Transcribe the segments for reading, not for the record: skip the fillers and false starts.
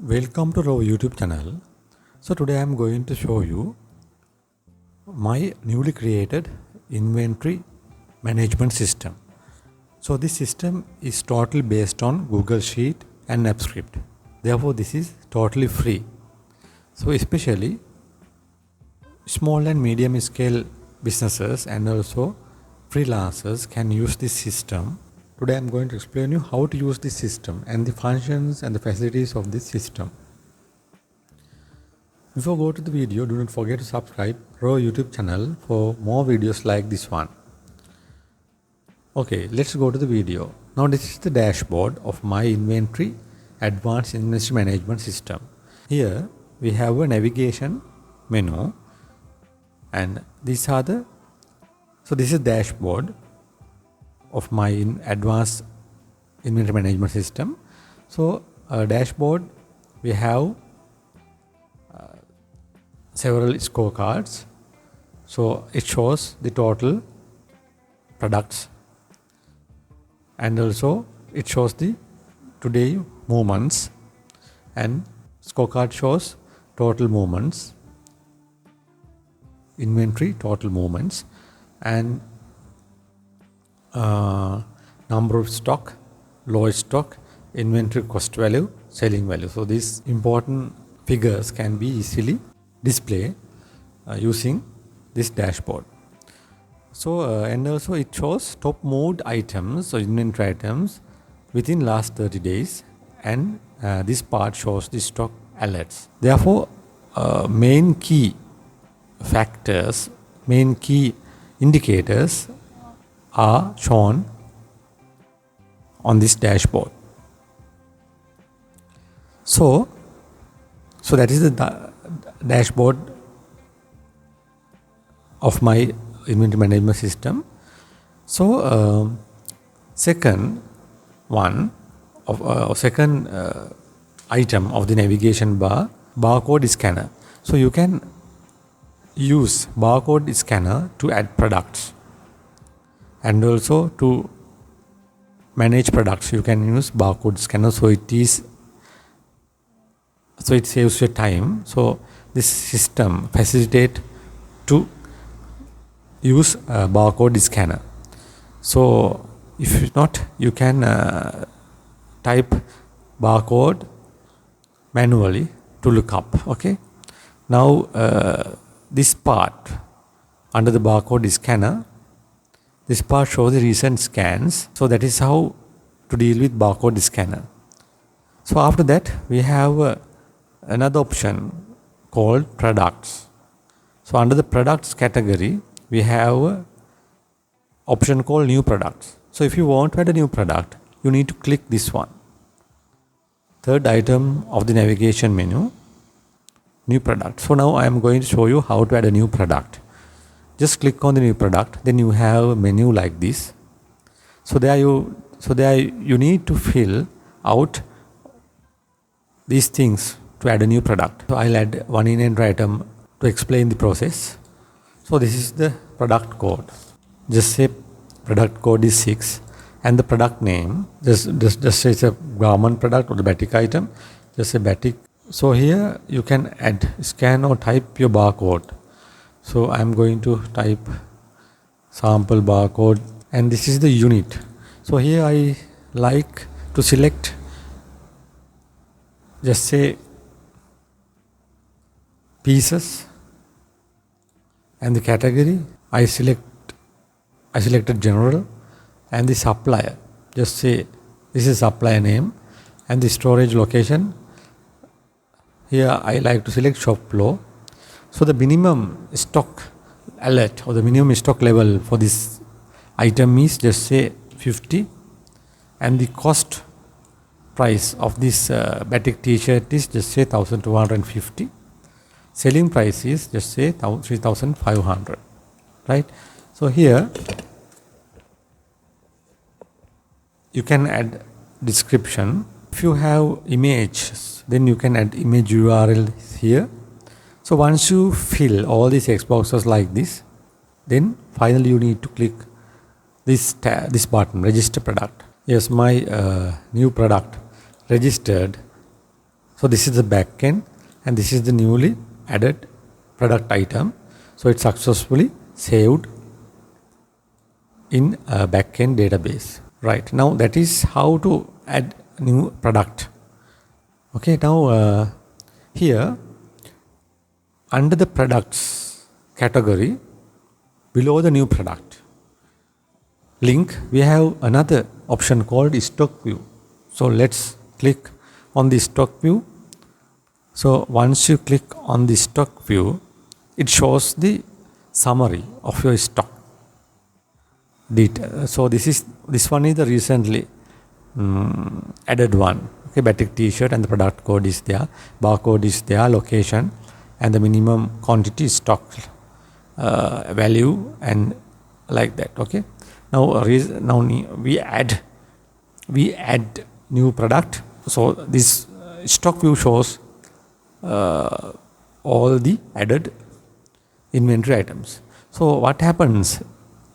Welcome to our YouTube channel. So today I am going to show you my newly created inventory management system. So this system is totally based on Google Sheet and JavaScript. Therefore this is totally free. So especially small and medium scale businesses and also freelancers can use this system. Today I am going to explain you how to use this system and the functions and the facilities of this system. Before go to the video, do not forget to subscribe to our YouTube channel for more videos like this one. Okay, let's go to the video. Now this is the dashboard of my inventory advanced inventory management system. Here we have a navigation menu and these are the this is dashboard of my advanced inventory management system. So dashboard we have several scorecards. So it shows the total products and also it shows the today movements, and scorecard shows total movements, inventory total movements, and number of stock, lowest stock, inventory cost value, selling value. So these important figures can be easily displayed using this dashboard. So and also it shows top moved items or inventory items within last 30 days, and this part shows the stock alerts. Therefore main key factors, main key indicators are shown on this dashboard. So that is the dashboard of my inventory management system. So second item of the navigation bar, barcode scanner. So you can use barcode scanner to add products and also to manage products. You can use barcode scanner, so it saves your time. So this system facilitate to use a barcode scanner. So if not, you can type barcode manually to look up. Okay, now this part under the barcode scanner, this part shows the recent scans. So that is how to deal with barcode scanner. So after that we have another option called products. So under the products category we have option called new products. So if you want to add a new product, you need to click this one, third item of the navigation menu, new product. So now I am going to show you how to add a new product. Just click on the new product, then you have a menu like this. So there you need to fill out these things to add a new product. So I'll add one inventory item to explain the process. So this is the product code. Just say product code is 6, and the product name, just say it's a garment product or the batik item, just say batik. So here you can add, scan or type your barcode. So I'm going to type sample barcode, and this is the unit. So here I like to select, just say pieces, and the category I selected general, and the supplier, just say this is supplier name, and the storage location, here I like to select shop floor. So the minimum stock alert or the minimum stock level for this item is just say 50, and the cost price of this batik t-shirt is just say 1250. Selling price is just say 3500, right? So here you can add description. If you have images, then you can add image URL here. So once you fill all these X boxes like this, then finally you need to click this button, register product. Yes, my new product registered So this is the back end, and this is the newly added product item. So it's successfully saved in a backend database. Right, now that is how to add new product. Okay, now here under the products category, below the new product link, we have another option called stock view. So let's click on the stock view. So once you click on the stock view, it shows the summary of your stock detail. So this one is the recently added one. Okay, batik t-shirt, and the product code is there, barcode is there, location, and the minimum quantity stock value, and like that. Okay, now we add new product. So this stock view shows all the added inventory items. So what happens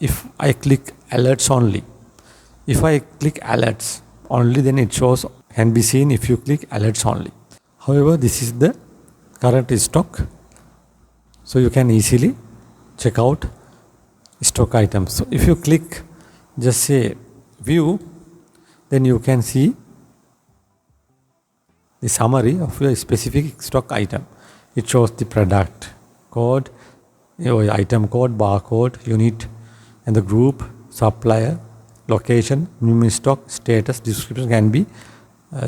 if I click alerts only? If I click alerts only, then it shows, can be seen if you click alerts only. However, this is the current stock, so you can easily check out stock items. So if you click just say view, then you can see the summary of your specific stock item. It shows the product code, item code, barcode, unit, and the group, supplier, location, minimum stock, status, description can be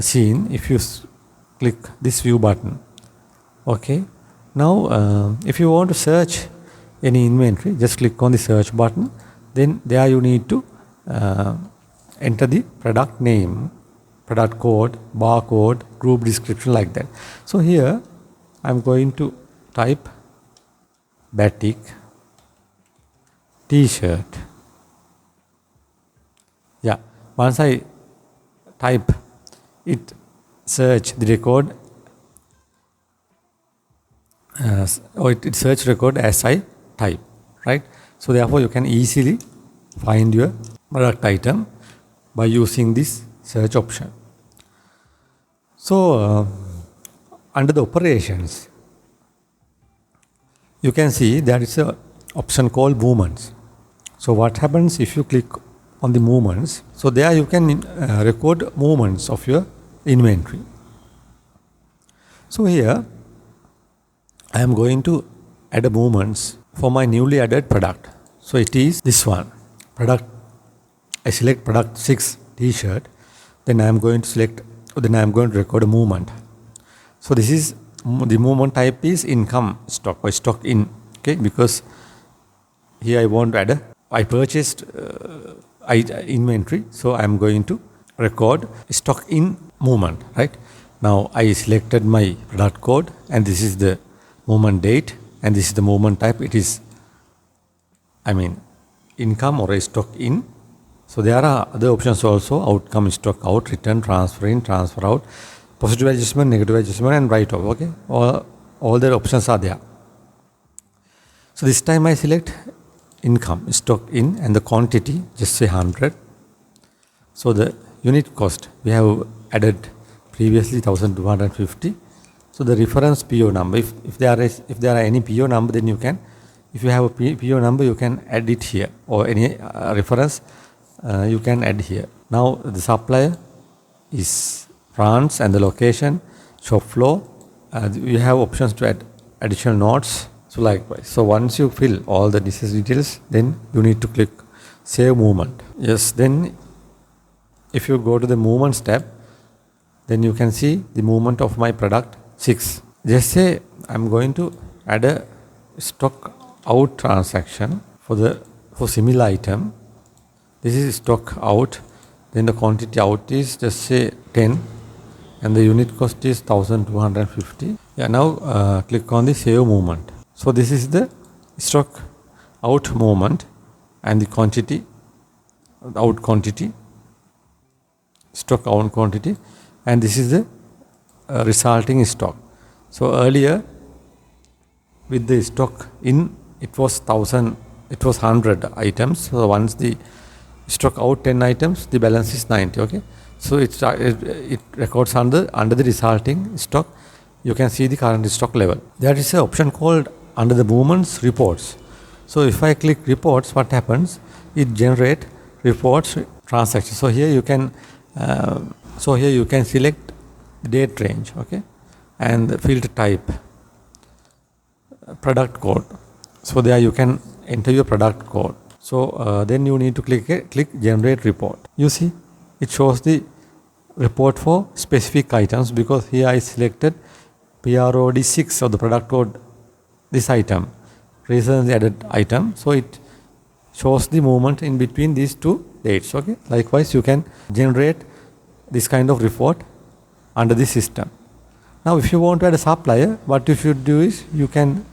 seen if you click this view button. Okay, now if you want to search any inventory, just click on the search button. Then there you need to enter the product name, product code, barcode, group description, like that. So here I'm going to type batik t-shirt. Yeah, once I type it, search the record, or it search record as I type, right? So therefore you can easily find your product item by using this search option. So under the operations, you can see there is a option called movements. So what happens if you click on the movements? So there you can record movements of your inventory. So here I am going to add a movements for my newly added product. So it is this one, product. I select product 6 t-shirt, then I am going to record a movement. So this is the movement type is income stock or stock in. Okay, because here I want to add I purchased inventory, so I am going to record stock in movement. Right, now I selected my product code, and this is the movement date, and this is the movement type. It is, income or a stock in. So there are other options also: outcome, stock out, return, transfer in, transfer out, positive adjustment, negative adjustment, and write off. Okay, all the options are there. So this time I select income, stock in, and the quantity, just say 100. So the unit cost, we have added previously 1250. So the reference PO number, if there are any PO number, then you can, if you have a PO number, you can add it here, or any reference you can add here. Now the supplier is France, and the location, shop floor. You have options to add additional notes. So likewise, so once you fill all the necessary details, then you need to click save movement. Yes, then if you go to the movements tab, then you can see the movement of my product 6. Just say I'm going to add a stock out transaction for similar item. This is stock out, then the quantity out is just say 10, and the unit cost is 1250. Yeah, now click on the save movement. So this is the stock out movement, and the quantity, out quantity, stock out quantity, and this is the resulting stock. So earlier with the stock in, it was 100 items. So once the stock out 10 items, the balance is 90. Okay, So it records under the resulting stock. You can see the current stock level. There is an option called under the movements reports. So if I click reports, what happens? It generate reports transactions. So here you can select date range, okay, and the field type, product code. So there you can enter your product code. So then you need to click generate report. You see it shows the report for specific items, because here I selected PROD 6 of the product code, this item, recently added item. So it shows the movement in between these two dates. Okay. Likewise, you can generate this kind of report under the system. Now, if you want to add a supplier, what you should do is you can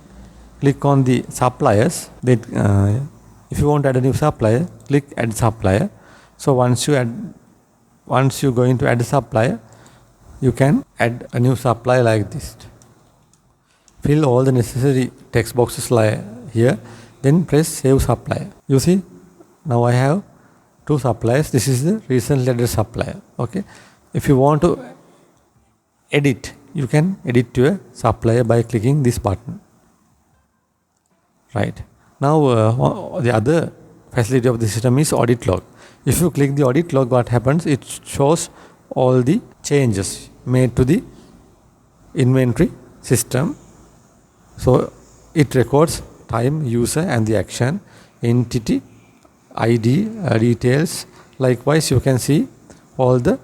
click on the suppliers. If you want to add a new supplier, click add supplier. So once you're going to add a supplier, you can add a new supplier like this. Fill all the necessary text boxes here, then press save supplier. You see, now I have two suppliers. This is the recently added supplier. Okay. If you want to edit, you can edit to a supplier by clicking this button. Right. Now the other facility of the system is audit log. If you click the audit log, what happens? It shows all the changes made to the inventory system. So it records time, user, and the action, entity, ID, details. Likewise, you can see all the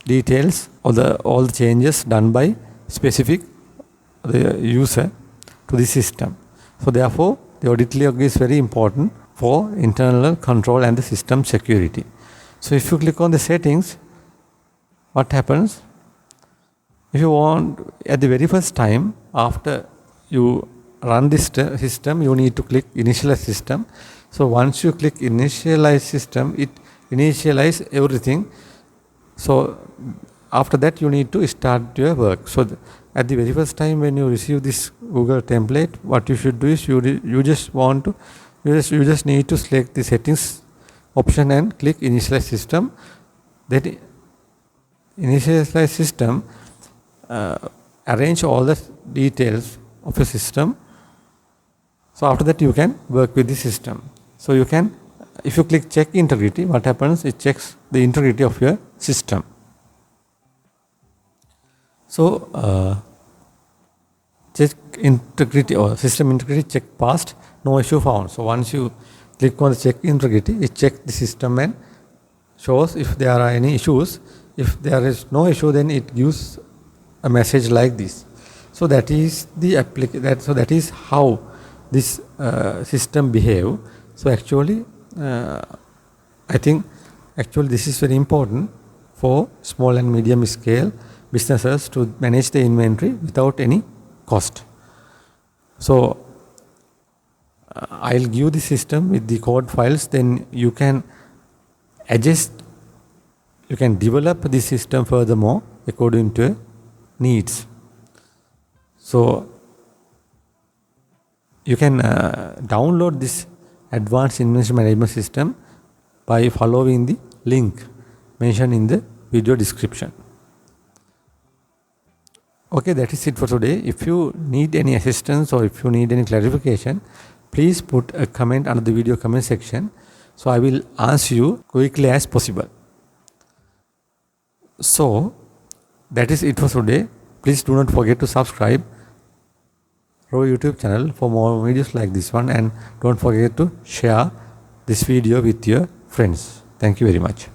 details or all the changes done by specific the user to the system. So therefore, the audit log is very important for internal control and the system security. So if you click on the settings, what happens? If you want, at the very first time after you run this system, you need to click initialize system. So once you click initialize system, it initialize everything. So after that, you need to start your work. So at the very first time when you receive this Google template, what you should do is you just need to select the settings option and click initialize system. That initialize system arrange all the details of your system. So after that, you can work with the system. So you can, if you click check integrity, what happens? It checks the integrity of your system. So check integrity or system integrity check passed, no issue found. So once you click on the check integrity, it checks the system and shows if there are any issues. If there is no issue, then it gives a message like this. So that is the so that is how this system behave. So actually, I think actually this is very important for small and medium scale businesses to manage the inventory without any cost. So I'll give the system with the code files, then you can adjust, you can develop the system furthermore according to needs. So you can download this advanced inventory management system by following the link mentioned in the video description. Okay, that is it for today. If you need any assistance or if you need any clarification, please put a comment under the video comment section. So I will answer you quickly as possible. So that is it for today. Please do not forget to subscribe our YouTube channel for more videos like this one, and don't forget to share this video with your friends. Thank you very much.